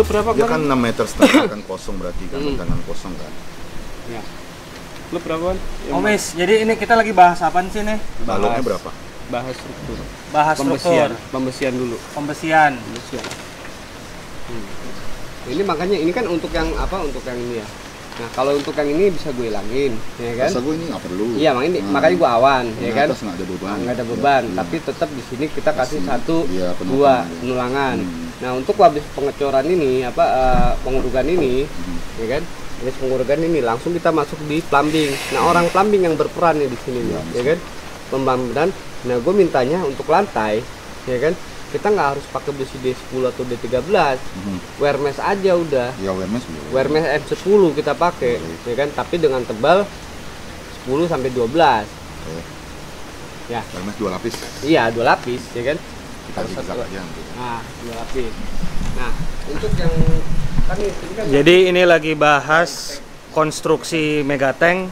berapa Dia kemarin? kan 6 meter setengah kan kosong berarti kan, bentangan kosong kan. Ya. Lu berapaan? Om Is, jadi ini kita lagi bahas apa sih nih? Baloknya berapa? Bahas struktur. Bahas struktur, Pembesian dulu. pembesian. Pembesian. Ini makanya ini kan untuk yang apa? Untuk yang ini ya. Nah, kalau untuk yang ini bisa gue hilangin, ya kan? Masa gue ini nggak perlu. Iya, makanya gue awan, ya kan? Atas nggak ada beban. Nggak ada beban, Iya. tapi tetap di sini kita kasih Kasih, satu, iya, dua penutupan, iya. penulangan. Hmm. Nah, untuk habis pengecoran ini apa pengurugan ini, ya kan? Habis pengurugan ini langsung kita masuk di plumbing. Nah, orang plumbing yang berperan nih di sini, Iya, ya kan? Pembangunan. Nah, gue mintanya untuk lantai, ya kan? Kita nggak harus pakai besi D10 atau D13, wear mesh aja udah. Ya WMS boleh. Wear mesh M10 kita pakai, ya kan? Tapi dengan tebal 10 sampai 12. Oke. Ya. WMS 2 lapis. Iya, 2 lapis, ya kan? Kita Harus zigzag satu. aja nanti. Nah, 2 lapis. Nah, untuk yang kan ini kan Jadi ini lagi bahas konstruksi megatank.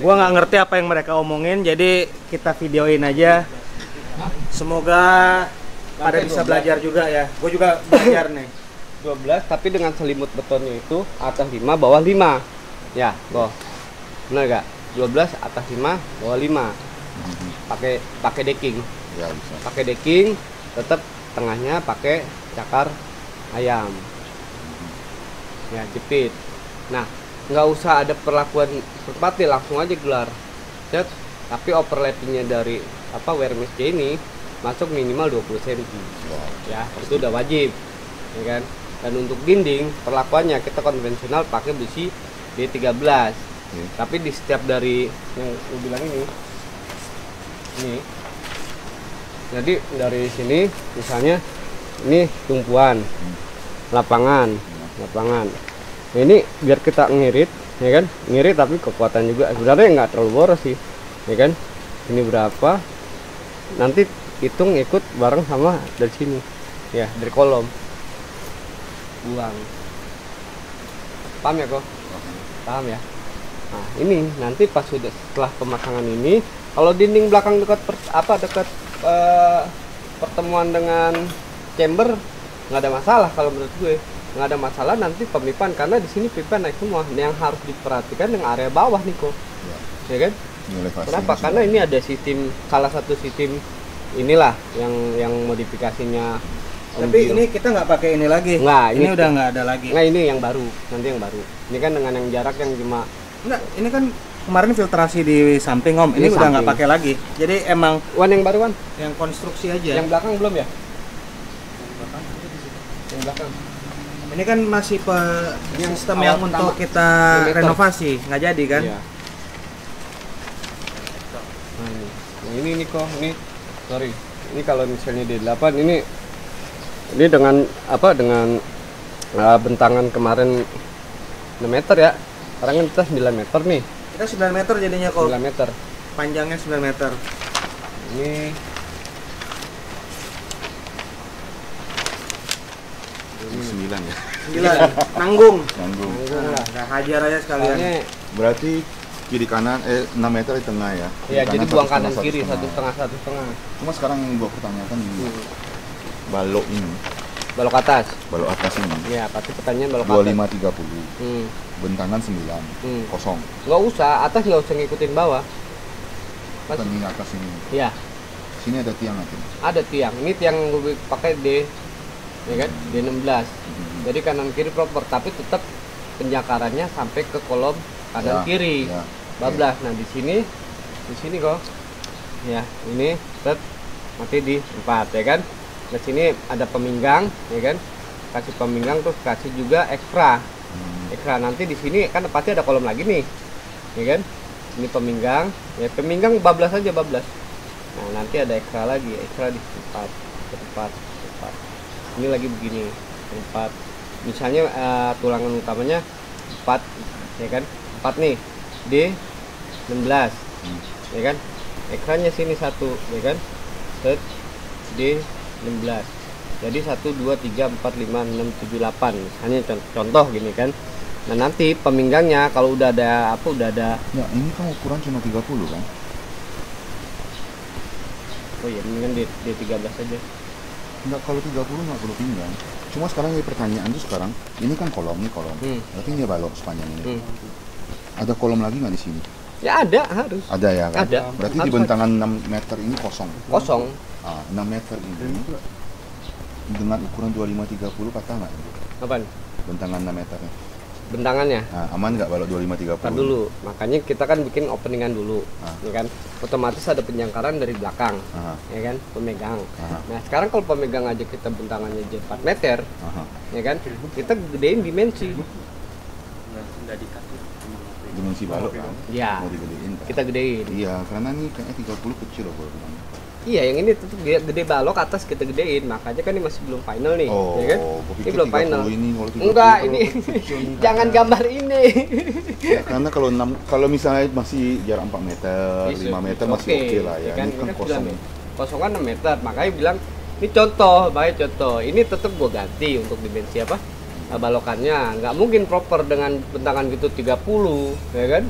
Gua nggak ngerti apa yang mereka omongin, jadi kita videoin aja. Semoga pada bisa belajar juga ya. Gue juga belajar nih. 12 tapi dengan selimut betonnya itu atas 5 bawah 5. Ya, kok. Benar gak? 12 atas 5 bawah 5. Pakai decking. Ya bisa. Pakai decking, tetap tengahnya pakai cakar ayam. Ya, jepit. Nah, nggak usah ada perlakuan seperti langsung aja gelar. Set. Tapi overlappingnya dari apa wear mesh ini masuk minimal 20 cm. Ya, itu udah wajib. Ya kan? Dan untuk dinding perlakuannya kita konvensional pakai besi D13. Tapi di setiap dari yang gue bilang ini jadi dari sini misalnya ini tumpuan lapangan. Nah, ini biar kita ngirit, ya kan? Ngirit tapi kekuatan juga sebenarnya nggak terlalu boros sih, ya kan? Ini berapa? Nanti hitung ikut bareng sama dari sini, ya dari kolom buang. Paham ya kok? Paham ya? Nah ini nanti pas sudah setelah pemasangan ini, kalau dinding belakang dekat pertemuan dengan chamber nggak ada masalah kalau menurut gue. Nggak ada masalah nanti pemipan karena di sini pipa naik semua. Yang harus diperhatikan yang area bawah nih kok, ya kan? Kenapa? Karena ini ada sistem, salah satu sistem inilah yang modifikasinya. Tapi ini kita nggak pakai ini lagi. Nggak, ini udah nggak ada lagi. Nggak, ini yang baru, nanti yang baru. Ini kan dengan yang jarak yang cuma. Nggak, ini kan kemarin filtrasi di samping Om. Ini udah nggak pakai lagi. Jadi emang Wan yang baru Wan? yang konstruksi aja. Yang belakang belum ya? Yang belakang. Ini kan masih Yang sistem awal yang pertama. untuk kita Yang meter. renovasi, nggak jadi kan? Iya. Nah ini kok, ini sorry. Ini kalau misalnya D8 ini dengan apa dengan bentangan kemarin 6 meter ya. Sekarang kan kita 9 meter nih. Kita 9 meter jadinya kok. 9 meter. Panjangnya 9 meter. Ini Ini 9 ya. 9. Nanggung. Nanggung. Nah, hajar aja sekalian. soalnya Berarti kiri kanan 6 meter di tengah ya. ya jadi buang kanan satu kiri setengah. 1,5. Cuma sekarang yang gua pertanyakan ini balok ini, Balok atas. balok atas ini Ya, pasti pertanyaan balok atas. 2530, bentangan 9, kosong. Nggak usah, atas nggak usah ngikutin bawah. Pas, Bukan ini atas ini. ya, Sini ada tiang nanti. ada tiang. Ini tiang gue pakai D, ya kan? D16. Jadi kanan kiri proper, tapi tetap penjakarannya sampai ke kolom kanan Ya, kiri. ya. Bablas. Nah, di sini kok. Ya, ini set mati di 4, ya kan? Di sini ada peminggang, ya kan? Kasih peminggang terus kasih juga ekstra. Ekstra nanti di sini kan pasti ada kolom lagi nih, ya kan? Ini peminggang, ya peminggang bablas aja bablas. Nah nanti ada ekstra lagi, ekstra di tempat. Ini lagi begini, 4. Misalnya tulangan utamanya 4, ya kan? 4 nih, D16, ya kan? Ekstranya sini 1, ya kan? Set D16. Jadi 1, 2, 3, 4, 5, 6, 7, 8. Hanya contoh gini kan. Nah nanti peminggangnya kalau udah ada Ya ini kan ukuran cuma 30 kan. oh ya mendingan D13 aja. Enggak, kalau 30 nggak perlu pinggang. Cuma sekarang yang pertanyaan tuh sekarang, ini kan kolom, nih kolom. Berarti ini balok sepanjang ini. Ada kolom lagi nggak di sini? Ya ada, harus. Ada ya kan? Ada. Berarti Harus di bentangan 6 meter ini kosong. Kosong. 6 meter ini dengan ukuran 25-30 kata nggak? Apaan? Bentangan 6 meternya. Bentangannya. Nah, aman nggak balok 25-30? Ntar dulu, makanya kita kan bikin openingan dulu, ya kan? Otomatis ada penjangkaran dari belakang, ya kan? Pemegang. Nah sekarang kalau pemegang aja kita bentangannya jadi 4 meter, ya kan? Kita gedein dimensi. Dimensi balok kan? Ya. Mau digedein kan? Kita gedein. Iya, karena ini kayaknya 30 kecil loh kalau bilang. Iya, yang ini tetap gede balok atas kita gedein, makanya kan ini masih belum final nih, Oh, ya kan? gua pikir Ini belum 30 final. ini, kalau 30 Enggak, kalau ini kecil nih. jangan gambar ini. Ya, karena kalau misalnya masih jarak 4 meter, 5 meter masih oke lah ya. Kan, Ini kan kosong. Kosongan 6 meter, makanya bilang ini contoh, baik contoh. Ini tetap gua ganti untuk dimensi apa? Balokannya. Nggak mungkin proper dengan bentangan gitu 30, ya kan?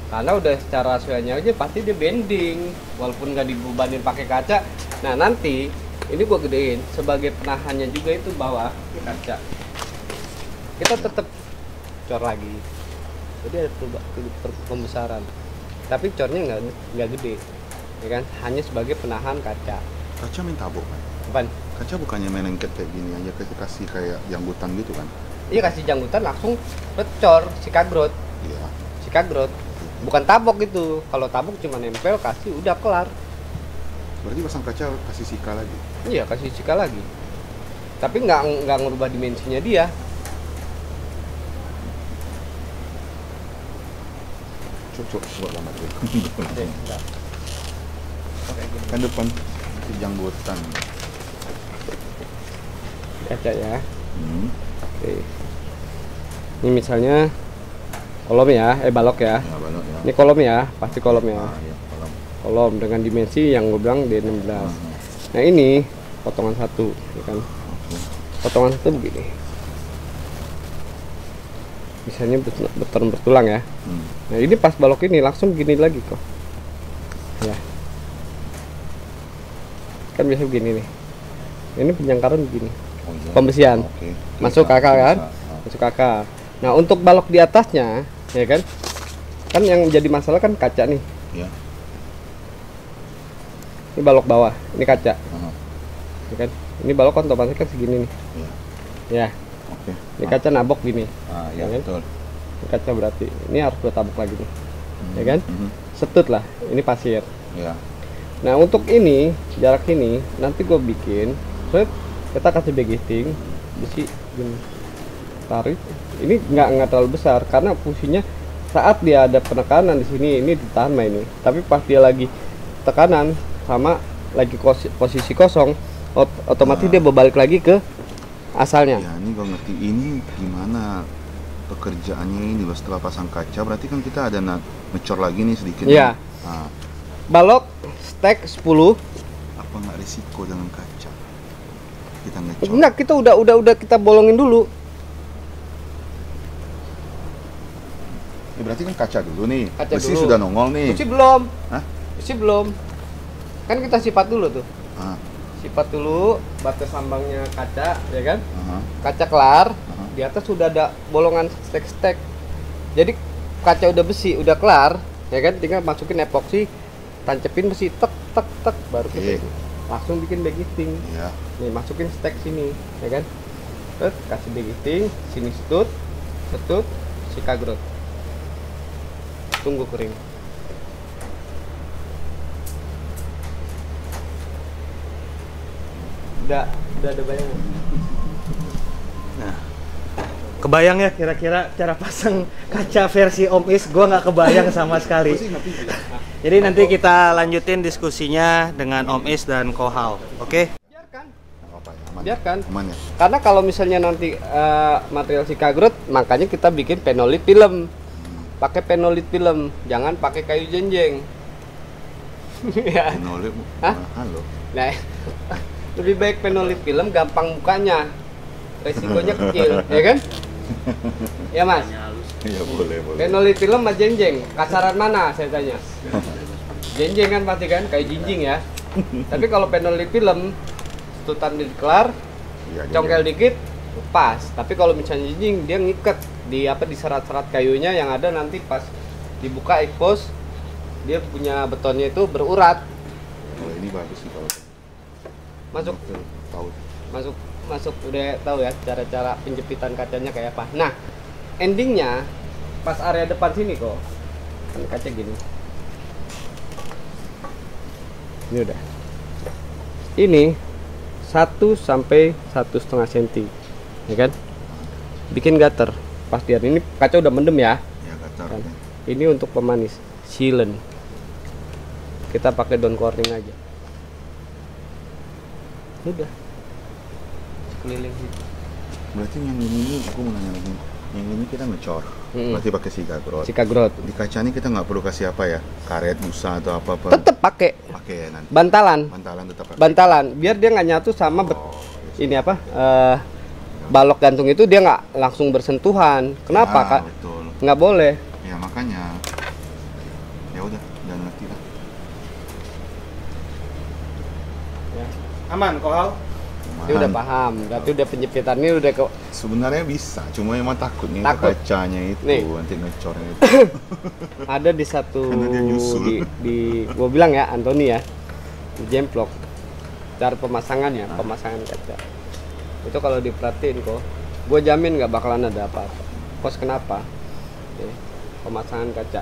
Karena udah secara suanya aja pasti dia bending, walaupun nggak dibebanin pakai kaca. Nah nanti ini gua gedein sebagai penahannya juga itu bawah kaca. Kita tetap cor lagi, jadi ada pembesaran. Tapi cornya nggak gede, ya kan? Hanya sebagai penahan kaca. Kaca main tabok kan? Apaan? Kaca bukannya main lengket kayak gini aja, kasih kayak janggutan gitu kan? Iya kasih janggutan langsung cor si kagrot. Iya. Si kagrot. Bukan tabok gitu. Kalau tabok cuma nempel kasih udah kelar. Berarti pasang kaca kasih sika lagi? Iya kasih sika lagi. Tapi nggak ngerubah dimensinya dia. Coba gambar dulu. Kan depan si janggutan. Kaca ya. Oke. Ini misalnya kolom ya, balok ya. Ya, balok ya. Ini kolom ya, pasti kolom ya. Iya, kolom. Kolom dengan dimensi yang gue bilang D16. Nah ini potongan satu, ya kan? Potongan satu begini. Misalnya bertulang ya. Nah ini pas balok ini langsung gini lagi kok. Ya. Kan biasa begini nih. Ini penjangkaran begini. Oh, iya. Pembesian. Oke. Masuk kakak kan? Masuk kakak. Nah untuk balok di atasnya, ya kan? Kan yang jadi masalah kan kaca nih. Ya. Ini balok bawah, ini kaca. Ya kan? Ini balok kan otomatis kan segini nih. Ya. Ya. Oke. Ini kaca nabok gini. Ya, Ya kan? betul. Ini kaca berarti ini harus dua tabok lagi nih. Ya kan? Setut lah. Ini pasir. Ya. Nah untuk ini jarak ini nanti gue bikin, kita kasih bagging besi gini, tarik. Ini nggak terlalu besar karena fungsinya saat dia ada penekanan di sini ini ditahan mah ini. Tapi pas dia lagi tekanan sama lagi posisi kosong, otomatis dia berbalik lagi ke asalnya. Ya ini gue ngerti. Ini gimana pekerjaannya ini loh setelah pasang kaca? Berarti kan kita ada ngecor lagi nih sedikit. Iya. Nah, Balok stack 10. apa nggak risiko dengan kaca? Kita ngecor. Enggak, kita udah kita bolongin dulu. Ya, berarti kan kaca dulu nih. Kaca Besi dulu. sudah nongol nih. Besi belum. Hah? Besi belum. Kan kita sifat dulu tuh. Ah, Sifat dulu batas lambangnya kaca, ya kan? aha. Kaca kelar, di atas sudah ada bolongan stek-stek. Jadi kaca udah besi, udah kelar, ya kan? Tinggal masukin epoksi, tancepin besi, tek tek tek, baru kita langsung bikin bagging. Iya. Nih masukin stek sini, ya kan? Terus kasih bagging, sini setut, si kagrot. Tunggu kering. Udah ada bayangan. Nah, kebayang ya kira-kira cara pasang kaca versi Om Is? Gua nggak kebayang sama sekali. Jadi nanti kita lanjutin diskusinya dengan Om Is dan Kohal, oke? Biarkan. Apa ya? Aman. Biarkan. Aman ya. Karena kalau misalnya nanti material si kagrot, makanya kita bikin penolit film. Pakai penolit film, jangan pakai kayu jenjeng. Ya. Penolit Hah? mahal loh. Nah, lebih baik penolit film, gampang bukanya, resikonya kecil, ya kan? Ya mas. Iya boleh. Penolit film sama jenjeng, kasaran mana saya tanya? Jenjeng kan pasti kan, kayak jinjing ya. Tapi kalau penolit film, tutan dikelar, Iya, congkel dikit, pas. Tapi kalau misalnya jing, dia ngikat di apa, di serat-serat kayunya yang ada, nanti pas dibuka ekspos, dia punya betonnya itu berurat. Oh, ini bagus sih kalau Masuk, tahu. masuk udah tahu ya cara-cara penjepitan kacanya kayak apa. Nah, endingnya pas area depan sini kok, kan kaca gini. Ini udah. Ini 1 sampai 1,5 cm, ya kan? Bikin gutter. Pas dia ini kaca udah mendem ya. Ya gatar. Kan? Ini untuk pemanis, sealant. Kita pakai daun corning aja. Udah. Sekeliling gitu. Berarti yang ini aku mau nanya lagi. Yang ini kita ngecor. Berarti pakai Sikagrot. Sikagrot. Di kaca ini kita nggak perlu kasih apa ya? Karet, busa atau apa-apa. Tetep pakai Pakai ya nanti. bantalan. Bantalan tetap pakai. Bantalan biar dia nggak nyatu sama ini apa? Balok gantung itu dia nggak langsung bersentuhan. Kenapa, Ya, Kak? betul. Nggak boleh. Ya makanya. Ya udah, jangan ngerti lah. Aman kok Hal? Dia udah paham. Berarti udah penjepitannya udah ke Sebenarnya bisa, cuma emang takutnya Takut. itu kacanya itu Nih. nanti ngecornya itu. ada di satu Karena dia nyusul. di gua bilang ya, Anthony ya, di Jemplok, cara pemasangannya, pemasangan kaca itu kalau diperhatiin kok, gua jamin nggak bakalan ada apa-apa. Kos kenapa? Nih, pemasangan kaca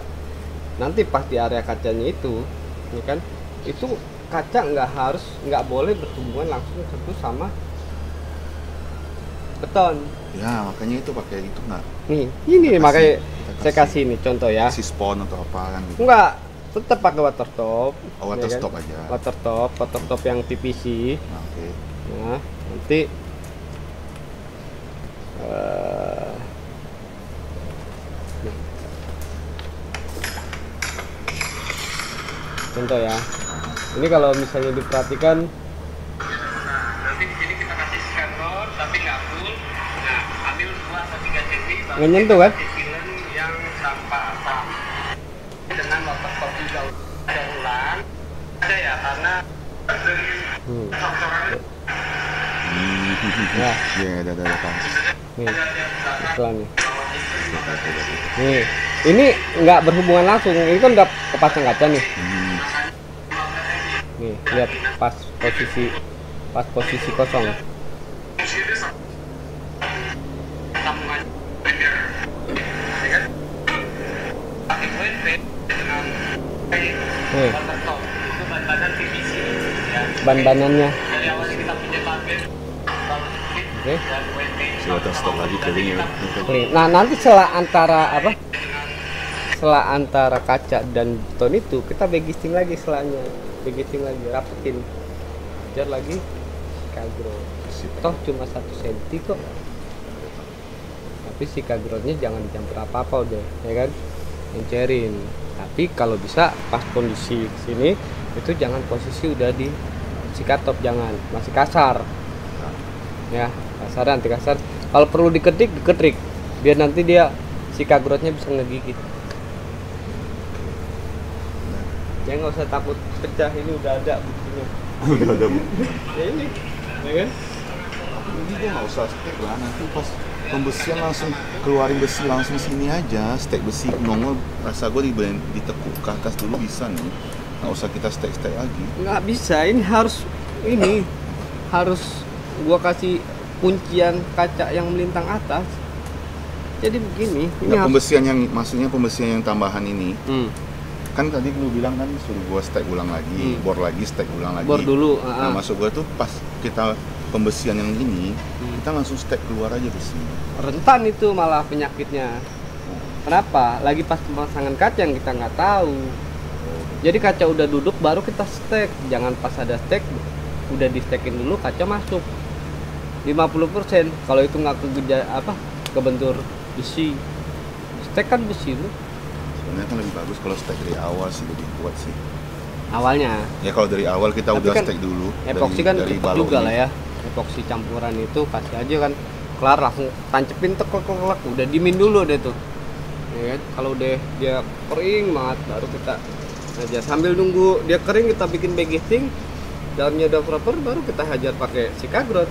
nanti pas di area kacanya itu, ya kan, itu kaca nggak boleh berhubungan langsung satu sama beton. Ya makanya itu pakai itu nggak Nih, ini Kita makanya kita saya kasih ini contoh ya. kasih spon atau apa kan gitu. Enggak, tetap pakai water top. Oh, water ya kan? stop aja. Water top yang PVC. Nah, oke. Nah, nanti nih. Contoh ya. Ini kalau misalnya diperhatikan, nanti di sini kita kasih scanner tapi nggak full. Nah, ambil 2 atau 3 cm. Nggak nyentuh kan? Yang sampah dengan water top juga ada ulang. Ada ya karena Ya. Ya, ada paham. nih iklan nih. Nih, ini nggak berhubungan langsung. Ini kan udah kepasang kaca nih. Nih, lihat pas posisi kosong. Nih, ban-banannya. Oke. Si water stop lagi kering ya. Clean. Nah, nanti selah antara kaca dan beton itu kita begisting lagi selanya, begisting lagi, rapetin, biar lagi kagro. Toh cuma 1 cm kok, tapi si kagronya jangan dicampur apa-apa udah, ya kan, encerin. Tapi kalau bisa pas kondisi sini itu jangan posisi udah di sikatop, jangan masih kasar, ya kasar, anti kasar. Kalau perlu diketik biar nanti dia si kagrotnya bisa ngegigit. Ya nggak usah takut pecah, ini udah ada buktinya. Udah ada. Ya ini, ya kan? Ini dia nggak usah stek lah, nanti pas pembesian langsung keluarin besi langsung sini aja, stek besi nongol. Rasa gue ditekuk ke atas dulu bisa nih, nggak usah kita stek lagi. Nggak bisa, ini harus gua kasih kuncian kaca yang melintang atas. Jadi begini, ini Nggak, harus pembesian yang maksudnya pembesian yang tambahan ini. Hmm, Kan tadi lu bilang kan suruh gua stek ulang lagi, bor lagi, stek ulang lagi. bor dulu. Nah, maksud gua tuh pas kita pembesian yang ini, kita langsung stek keluar aja besi. Rentan itu malah penyakitnya. Kenapa? Lagi pas pemasangan kaca yang kita nggak tahu. Jadi kaca udah duduk baru kita stek. Jangan pas ada stek udah di stekin dulu kaca masuk 50%. Kalau itu nggak kebentur besi, stek kan besi lu Sebenarnya kan lebih bagus kalau stek dari awal sih, lebih kuat sih. awalnya. Ya kalau dari awal kita Tapi udah kan stek dulu. Epoksi kan dari cepet juga lah ya. Epoksi campuran itu kasih aja kan, kelar langsung tancepin tek, udah dimin dulu deh tuh. Ya kan? Kalau udah dia kering banget baru kita aja sambil nunggu dia kering kita bikin begisting. dalamnya udah proper, baru kita hajar pakai Sikagrot.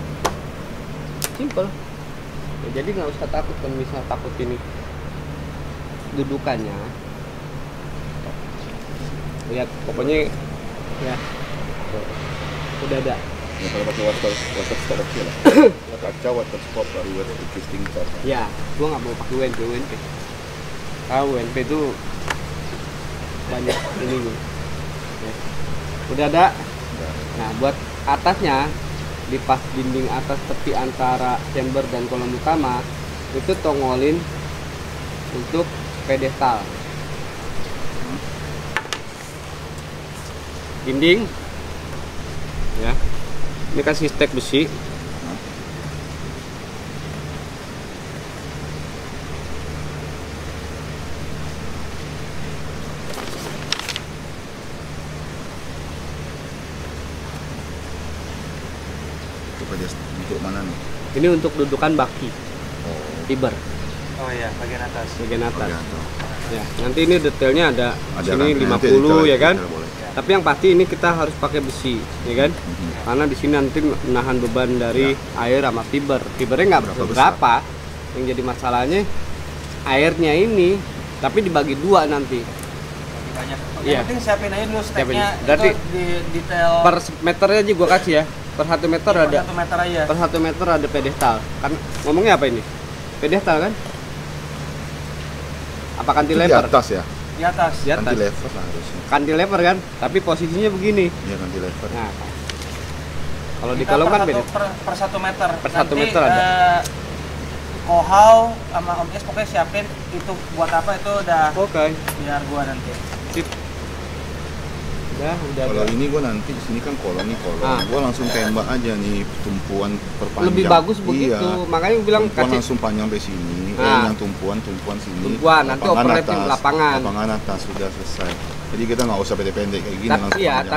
Simple. Ya, jadi nggak usah takut kalau misalnya takut ini dudukannya. Lihat, pokoknya ya udah ada. Ya, kalau pakai water stop oke lah. Kaca water stop baru water extinguisher. Ya, gua nggak mau pakai WNP. Tahu WNP itu banyak ini gue. Ya. Udah ada. Nah, buat atasnya di pas dinding atas tepi antara chamber dan kolom utama itu tongolin untuk pedestal. Dinding ya. Ini kasih stek besi. Untuk mana nih? Ini untuk dudukan baki fiber Oh iya, bagian atas. bagian atas. Oh, Ya, nanti ini detailnya ada sini nanti 50 ya kan. boleh. Tapi yang pasti ini kita harus pakai besi, ya kan? Karena di sini nanti menahan beban dari air sama fiber. Fibernya nggak berapa. Yang jadi masalahnya airnya ini, tapi dibagi dua nanti. Banyak. Iya. Yang penting siapin aja dulu steknya. Berarti itu di detail Per meternya aja gua kasih ya. Per 1 meter per ada. 1 meter aja. Per 1 meter ada pedestal. Kan ngomongnya apa ini? Pedestal kan? Apa Itu di cantilever? atas ya? Di atas. Di atas. Cantilever lah harusnya. Cantilever kan? Tapi posisinya begini. Iya cantilever. Nah, kalau di Kita kolom kan per beda. per 1 meter. Per 1 Nanti, meter ada. Kohau sama Om Yes pokoknya siapin itu buat apa itu udah Oke. biar gua nanti. Sip. Udah Kalau ada. ini gua nanti di sini kan kolom nih kolom. Ah. Gua langsung tembak aja nih tumpuan perpanjang. Lebih bagus begitu. Iya. Makanya gue bilang Tumpuan kasih langsung panjang sampai sini. Ah. Yang tumpuan sini. Tumpuan, nanti operatif lapangan. Lapangan atas sudah selesai. Jadi kita nggak usah pendek-pendek kayak gini. tapi langsung ya, panjang.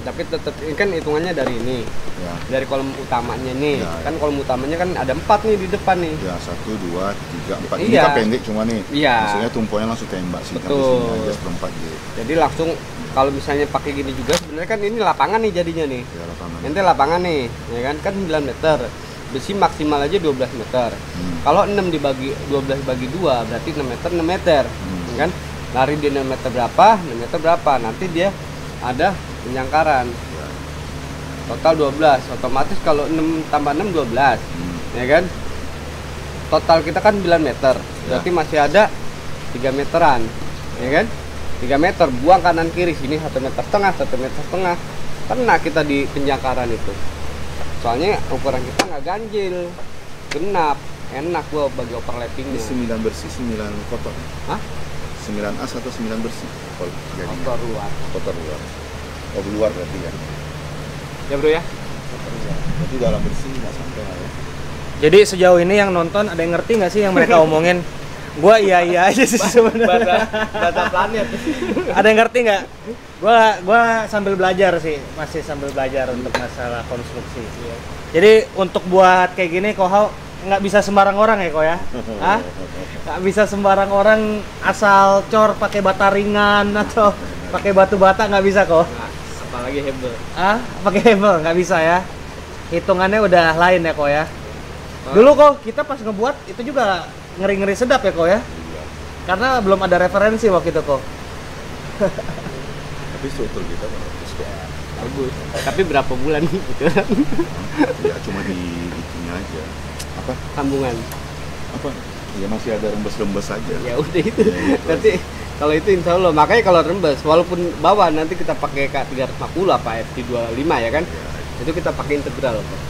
tapi tetap ini kan hitungannya dari ini. Ya. Dari kolom utamanya nih. Ya, Kan kolom utamanya kan ada 4 nih di depan nih. Ya 1, 2, 3, 4. Ini Iya. kan pendek cuma nih. Iya. Maksudnya tumpuannya langsung tembak sih. Sampai Betul. sini aja seperempat gitu. Jadi langsung kalau misalnya pakai gini juga sebenarnya kan ini lapangan nih jadinya nih. Ya lapangan. Nanti lapangan nih, ya kan 9 meter. Besi maksimal aja 12 meter. Kalau 6 dibagi 12 bagi 2 berarti 6 meter 6 meter. Ya kan? Lari di 6 meter berapa? 6 meter berapa? Nanti dia ada penyangkaran. Ya. Total 12. Otomatis kalau 6 tambah 6 12. Ya kan? Total kita kan 9 meter. Berarti masih ada 3 meteran. Ya kan? 3 meter buang kanan kiri sini 1,5 meter, 1,5 meter. Kena kita di penjangkaran itu. Soalnya ukuran kita nggak ganjil, genap, enak gua bagi Ini overlappingnya. 9 bersih, 9 kotor. Hah? 9 as atau 9 bersih? Kalau jadinya. Kotor luar. Kotor luar. Oh luar berarti ya. Ya bro ya. Berarti dalam bersih nggak sampai lah ya. Jadi sejauh ini yang nonton ada yang ngerti nggak sih yang mereka omongin? Gua iya aja sih sebenarnya. Bahasa planet. Ada yang ngerti nggak? Gua sambil belajar sih, masih sambil belajar untuk masalah konstruksi. Jadi untuk buat kayak gini Kohau nggak bisa sembarang orang ya Ko ya? Hah? Nggak bisa sembarang orang asal cor pakai bata ringan atau pakai batu bata nggak bisa kok. Nah, apalagi hebel. Ah, pakai hebel nggak bisa ya? Hitungannya udah lain ya Ko ya? Dulu kok kita pas ngebuat itu juga ngeri-ngeri sedap ya Ko ya? Karena belum ada referensi waktu itu kok. Tapi struktur kita bagus kok. Bagus. Tapi berapa bulan gitu? Ya cuma di itunya aja. Apa? Sambungan. Apa? Ya masih ada rembes-rembes aja. Ya udah itu. Ya, itu Nanti kalau itu insya Allah, makanya kalau rembes, walaupun bawah nanti kita pakai K350 apa FT25 ya kan? Ya, Itu kita pakai integral kok.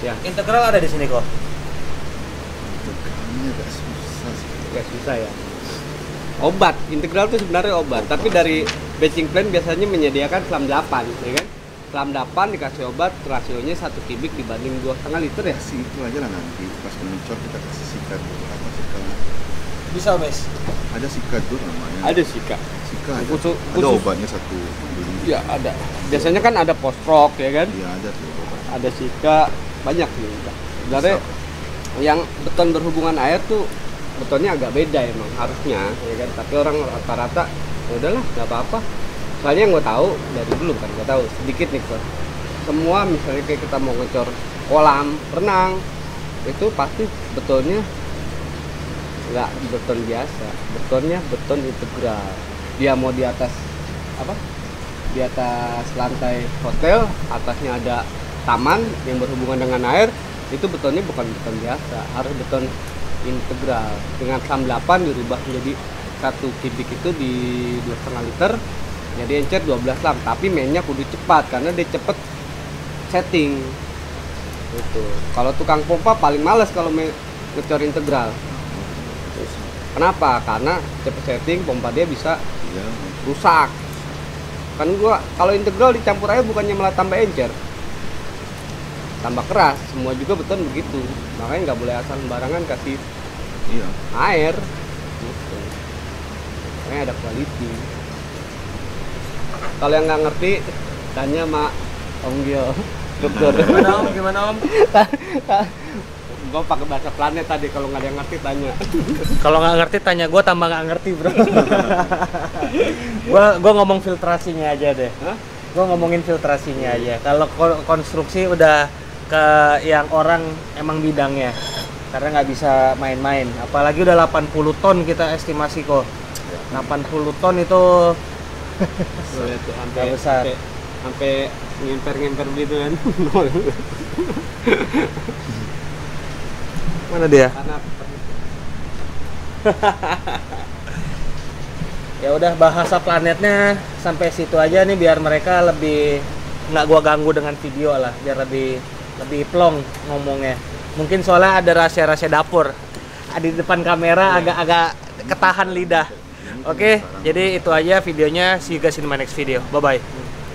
Ya, Integral ada di sini kok. ini agak susah sih. agak susah ya. Obat, integral itu sebenarnya obat, tapi dari batching plan biasanya menyediakan selam 8, ya kan? Selam 8 dikasih obat, rasionya 1 kubik dibanding 2,5 liter ya. Kasih itu aja lah nanti pas mencor kita kasih sikat dulu. Apa sikat? Bisa Bes. Ada sikat dulu namanya. Ada sih kak. Sikat aja. Khusus- Ada khusus. obatnya satu beli. Ya ada. Biasanya kan ada post rock ya kan? Iya ada tuh obat. Ada sika, banyak nih kak. Sebenarnya yang beton berhubungan air tuh betonnya agak beda emang harusnya, ya kan? Tapi orang rata-rata ya udahlah nggak apa-apa. Soalnya yang gue tahu dari dulu kan, gue tahu sedikit nih kok. Semua misalnya kayak kita mau ngecor kolam renang, itu pasti betonnya nggak beton biasa, betonnya beton integral. Dia mau di atas apa? Di atas lantai hotel, atasnya ada taman yang berhubungan dengan air, itu betonnya bukan beton biasa, harus beton integral. Dengan SAM 8 dirubah menjadi 1 kubik itu di 2,5 liter, jadi encer 12 lam. Tapi mainnya kudu cepat karena dia cepet setting. Itu. Kalau tukang pompa paling males kalau ngecor integral. Kenapa? Karena cepet setting, pompa dia bisa Iya. rusak. Kan gua kalau integral dicampur air bukannya malah tambah encer, tambah keras. Semua juga beton begitu, makanya nggak boleh asal sembarangan kasih Iya. air gitu. Makanya ada quality. Kalau yang nggak ngerti tanya sama Om Gio, dokter. Gimana om? Gua pakai bahasa planet tadi, kalau nggak ada yang ngerti tanya. Kalau nggak ngerti tanya gue, tambah nggak ngerti bro. Gua ngomong filtrasinya aja deh. Hah? Gue ngomongin filtrasinya aja. Kalau konstruksi udah ke yang orang emang bidangnya, karena nggak bisa main-main. Apalagi udah 80 ton kita estimasi kok. 80 ton itu Lihat tuh, Nggak besar. sampai ngemper gitu kan. mana dia? Karena Ya udah, bahasa planetnya sampai situ aja nih, biar mereka lebih nggak gua ganggu dengan video lah, biar lebih plong ngomongnya. Mungkin soalnya ada rahasia-rahasia dapur di depan kamera, agak-agak ketahan lidah. Oke, jadi itu aja videonya. See you guys in my next video. Bye bye.